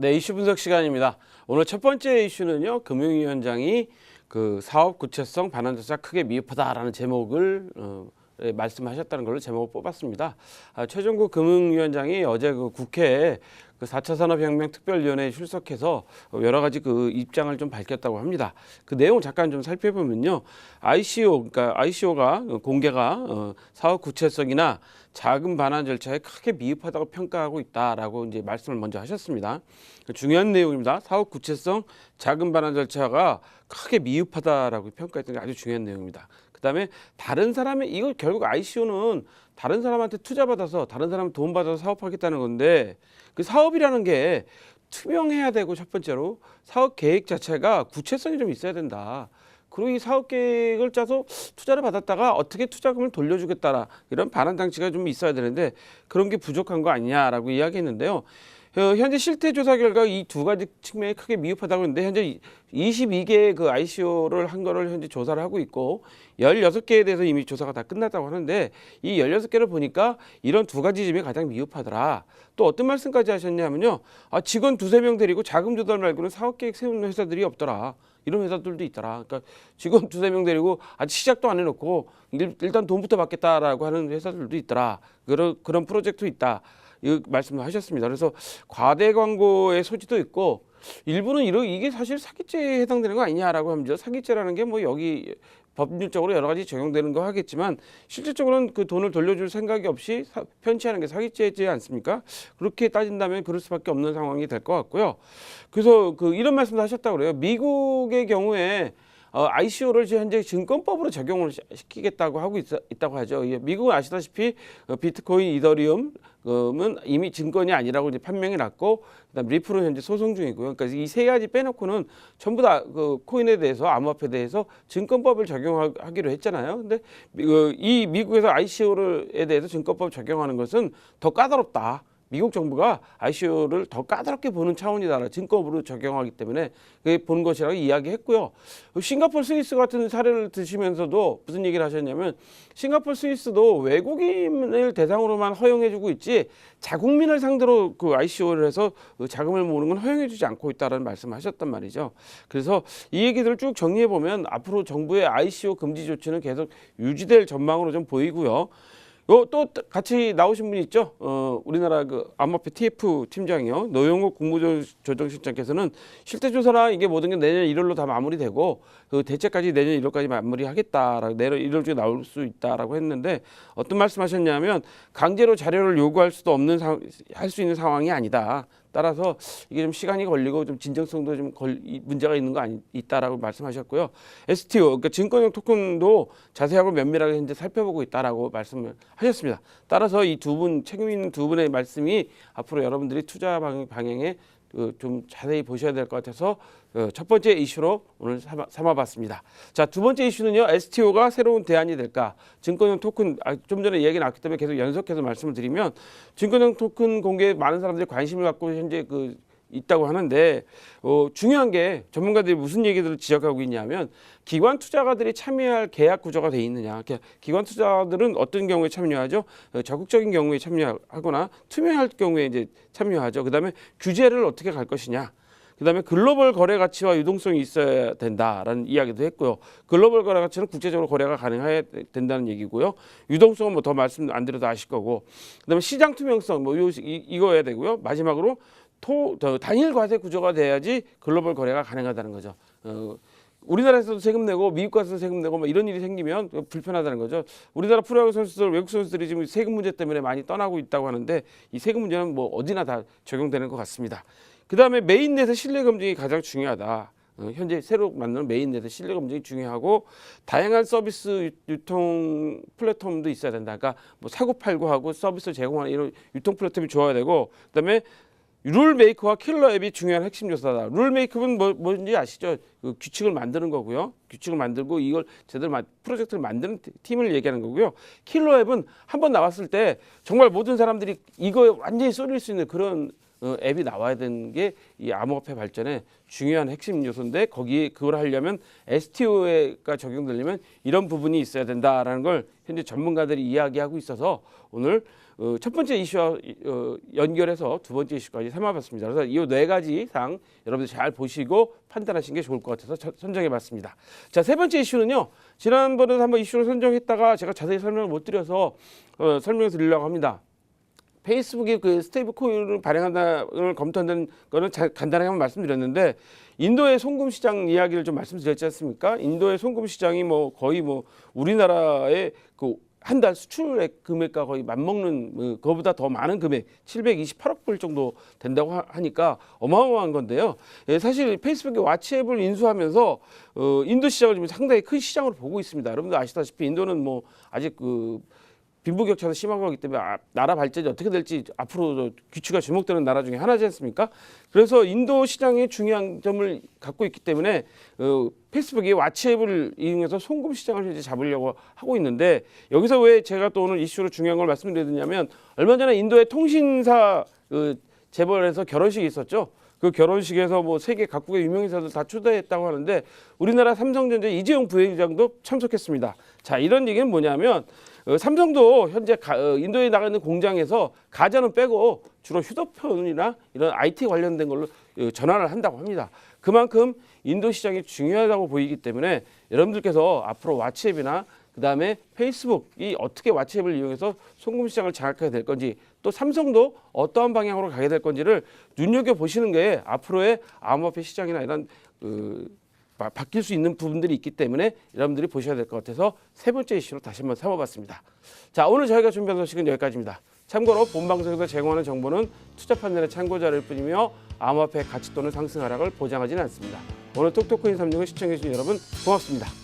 네, 이슈 분석 시간입니다. 오늘 첫 번째 이슈는요, 금융위원장이 그 사업 구체성 반환 절차 크게 미흡하다라는 제목을 말씀하셨다는 걸로 제목을 뽑았습니다. 최종국 금융위원장이 어제 그 국회에 그 4차 산업혁명 특별위원회에 출석해서 여러 가지 그 입장을 좀 밝혔다고 합니다. 그 내용 잠깐 좀 살펴보면요, 그러니까 ICO가 공개가 사업 구체성이나 자금 반환 절차에 크게 미흡하다고 평가하고 있다라고 이제 말씀을 먼저 하셨습니다. 중요한 내용입니다. 사업 구체성, 자금 반환 절차가 크게 미흡하다라고 평가했던 게 아주 중요한 내용입니다. 그다음에 다른 사람의 이거 결국 ICO는 다른 사람한테 투자받아서 다른 사람 돈 받아서 사업하겠다는 건데 그 사업이라는 게 투명해야 되고 첫 번째로 사업 계획 자체가 구체성이 좀 있어야 된다. 그리고 이 사업 계획을 짜서 투자를 받았다가 어떻게 투자금을 돌려주겠다라 이런 반환 장치가 좀 있어야 되는데 그런 게 부족한 거 아니냐라고 이야기했는데요. 현재 실태 조사 결과 이 두 가지 측면이 크게 미흡하다고 했는데 현재 22개의 그 ICO를 한 거를 현재 조사를 하고 있고 16개에 대해서 이미 조사가 다 끝났다고 하는데 이 16개를 보니까 이런 두 가지 점이 가장 미흡하더라. 또 어떤 말씀까지 하셨냐면요. 직원 두세 명 데리고 자금 조달 말고는 사업 계획 세우는 회사들이 없더라. 이런 회사들도 있더라. 그러니까 직원 두세 명 데리고 아직 시작도 안 해놓고 일단 돈부터 받겠다라고 하는 회사들도 있더라. 그런 프로젝트도 있다. 이 말씀을 하셨습니다. 그래서 과대 광고의 소지도 있고 일부는 이게 사실 사기죄에 해당되는 거 아니냐라고 합니다. 사기죄라는 게 뭐 여기 법률적으로 여러 가지 적용되는 거 하겠지만 실질적으로는 그 돈을 돌려줄 생각이 없이 편취하는 게 사기죄지 않습니까? 그렇게 따진다면 그럴 수밖에 없는 상황이 될 것 같고요. 그래서 이런 말씀도 하셨다고 그래요. 미국의 경우에 ICO를 현재 증권법으로 적용을 시키겠다고 하고 있다고 하죠. 미국은 아시다시피 비트코인, 이더리움은 이미 증권이 아니라고 이제 판명이 났고, 그다음 리플은 현재 소송 중이고요. 그러니까 이 세 가지 빼놓고는 전부 다 그 코인에 대해서 암호화폐에 대해서 증권법을 적용하기로 했잖아요. 근데 이 미국에서 ICO에 대해서 증권법 적용하는 것은 더 까다롭다. 미국 정부가 ICO를 더 까다롭게 보는 차원이다. 증권으로 적용하기 때문에 보는 것이라고 이야기했고요. 싱가포르, 스위스 같은 사례를 드시면서도 무슨 얘기를 하셨냐면 싱가포르, 스위스도 외국인을 대상으로만 허용해주고 있지 자국민을 상대로 그 ICO를 해서 자금을 모으는 건 허용해주지 않고 있다는 말씀을 하셨단 말이죠. 그래서 이 얘기들을 쭉 정리해보면 앞으로 정부의 ICO 금지 조치는 계속 유지될 전망으로 좀 보이고요. 또 같이 나오신 분이 있죠. 우리나라 그 암호화폐 TF 팀장이요. 노영욱 국무조정실장께서는 실태조사나 이게 모든 게 내년 1월로 다 마무리되고 그 대책까지 내년 1월까지 마무리하겠다라고 내년 1월 중에 나올 수 있다라고 했는데 어떤 말씀하셨냐면 강제로 자료를 요구할 수도 없는 할 수 있는 상황이 아니다. 따라서 이게 좀 시간이 걸리고 좀 진정성도 좀 문제가 있는 거 있다라고 말씀하셨고요. STO, 그러니까 증권형 토큰도 자세하고 면밀하게 현재 살펴보고 있다라고 말씀을 하셨습니다. 따라서 이 두 분 책임 있는 두 분의 말씀이 앞으로 여러분들이 투자 방향에 좀 자세히 보셔야 될 것 같아서 첫 번째 이슈로 오늘 삼아봤습니다. 자, 두 번째 이슈는요. STO가 새로운 대안이 될까? 증권형 토큰, 좀 전에 얘기 나왔기 때문에 계속 연속해서 말씀을 드리면 증권형 토큰 공개에 많은 사람들이 관심을 갖고 현재 있다고 하는데 중요한 게 전문가들이 무슨 얘기들을 지적하고 있냐면 기관 투자가들이 참여할 계약 구조가 돼 있느냐. 기관 투자들은 어떤 경우에 참여하죠? 적극적인 경우에 참여하거나 투명할 경우에 이제 참여하죠. 그다음에 규제를 어떻게 갈 것이냐. 그다음에 글로벌 거래 가치와 유동성이 있어야 된다라는 이야기도 했고요. 글로벌 거래 가치는 국제적으로 거래가 가능해야 된다는 얘기고요. 유동성은 뭐 더 말씀 안 드려도 아실 거고. 그다음에 시장 투명성 이거여야 되고요. 마지막으로 단일 과세 구조가 돼야지 글로벌 거래가 가능하다는 거죠. 우리나라에서도 세금 내고 미국 가서 세금 내고 뭐 이런 일이 생기면 불편하다는 거죠. 우리나라 프로야구 선수들, 외국 선수들이 지금 세금 문제 때문에 많이 떠나고 있다고 하는데 이 세금 문제는 뭐 어디나 다 적용되는 것 같습니다. 그다음에 메인넷의 신뢰 검증이 가장 중요하다. 현재 새로 만드는 메인넷의 신뢰 검증이 중요하고 다양한 서비스 유통 플랫폼도 있어야 된다. 그러니까 뭐 사고 팔고 하고 서비스 제공하는 이런 유통 플랫폼이 좋아야 되고 그다음에 룰메이커와 킬러 앱이 중요한 핵심 요소다. 룰메이커는 뭔지 아시죠? 규칙을 만드는 거고요. 규칙을 만들고 이걸 제대로 프로젝트를 만드는 팀을 얘기하는 거고요. 킬러 앱은 한번 나왔을 때 정말 모든 사람들이 이거에 완전히 쏠릴 수 있는 그런 앱이 나와야 되는 게 이 암호화폐 발전의 중요한 핵심 요소인데 거기에 그걸 하려면 STO가 적용되려면 이런 부분이 있어야 된다라는 걸 현재 전문가들이 이야기하고 있어서 오늘 첫 번째 이슈와 연결해서 두 번째 이슈까지 삼아봤습니다. 그래서 이 네 가지 사항 여러분들 잘 보시고 판단하시는 게 좋을 것 같아서 선정해봤습니다. 자, 세 번째 이슈는요. 지난번에도 한번 이슈를 선정했다가 제가 자세히 설명을 못 드려서 설명을 드리려고 합니다. 페이스북이 그 스테이블 코인을 발행한다는 검토한다는 거는 간단하게 한번 말씀드렸는데 인도의 송금 시장 이야기를 좀 말씀드렸지 않습니까? 인도의 송금 시장이 뭐 거의 뭐 우리나라의 그 한 달 수출액 금액과 거의 맞먹는 그거보다 더 많은 금액 728억 불 정도 된다고 하니까 어마어마한 건데요. 예, 사실 페이스북이 왓츠앱을 인수하면서 인도 시장을 좀 상당히 큰 시장으로 보고 있습니다. 여러분들 아시다시피 인도는 뭐 아직 빈부격차도 심하고 하기 때문에 나라 발전이 어떻게 될지 앞으로 귀추가 주목되는 나라 중에 하나지 않습니까? 그래서 인도 시장의 중요한 점을 갖고 있기 때문에 페이스북이 왓츠앱을 이용해서 송금 시장을 현재 잡으려고 하고 있는데 여기서 왜 제가 또 오늘 이슈로 중요한 걸 말씀드리냐면 얼마 전에 인도의 통신사 재벌에서 결혼식이 있었죠. 그 결혼식에서 뭐 세계 각국의 유명인사들 다 초대했다고 하는데 우리나라 삼성전자 이재용 부회장도 참석했습니다. 자, 이런 얘기는 뭐냐면 삼성도 현재 인도에 나가 있는 공장에서 가전은 빼고 주로 휴대폰이나 이런 IT 관련된 걸로 전환을 한다고 합니다. 그만큼 인도 시장이 중요하다고 보이기 때문에 여러분들께서 앞으로 왓츠앱이나 그다음에 페이스북이 어떻게 왓츠앱을 이용해서 송금 시장을 장악하게 될 건지 또 삼성도 어떠한 방향으로 가게 될 건지를 눈여겨보시는 게 앞으로의 암호화폐 시장이나 이런 바뀔 수 있는 부분들이 있기 때문에 여러분들이 보셔야 될 것 같아서 세 번째 이슈로 다시 한번 삼아봤습니다. 자, 오늘 저희가 준비한 소식은 여기까지입니다. 참고로 본 방송에서 제공하는 정보는 투자 판단의 참고 자료일 뿐이며 암호화폐 가치 또는 상승 하락을 보장하지는 않습니다. 오늘 톡톡코인 365 시청해주신 여러분 고맙습니다.